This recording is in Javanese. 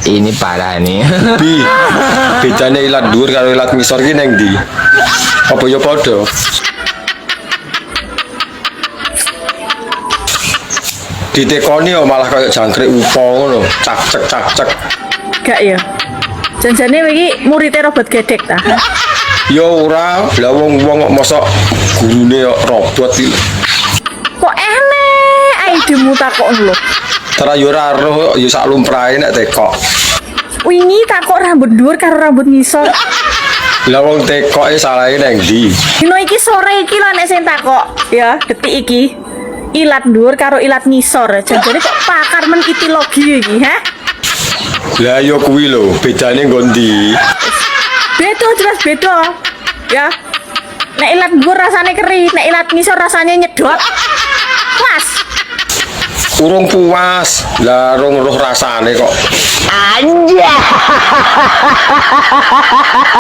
ini parah nih. Bi, bedanya ilat dhuwur karo ilat ngisor ki neng ndi? Apa ya padha? Ditekoni yo malah kayak jangkrik upo ngono, cak cek. Gak ya. Janjane iki muridé robot gedek ta. Yo ora, lah wong kok mosok gurune yo robot iki. Kok enek ae demu takon lho. Tara yo ora roh yo sak lumrahe nek tekok. Wingi takok rambut dhuwur karo rambut ngisor. Lah wong tekoke salahe neng ndi? Dino iki sore iki lho nek sing takok ya, detik iki. Ilat dhuwur karo ilat ngisor. Janjane kok pakar men itilogi iki, ha? Lah yo kuwi lho, bedane nggo ndi? Beda jelas beda. Ya. Nek ilat dhuwur rasane keri, nek ilat ngisor rasane nyedot. Pas. Urung puas, lah rung roh rasane kok. Anjay.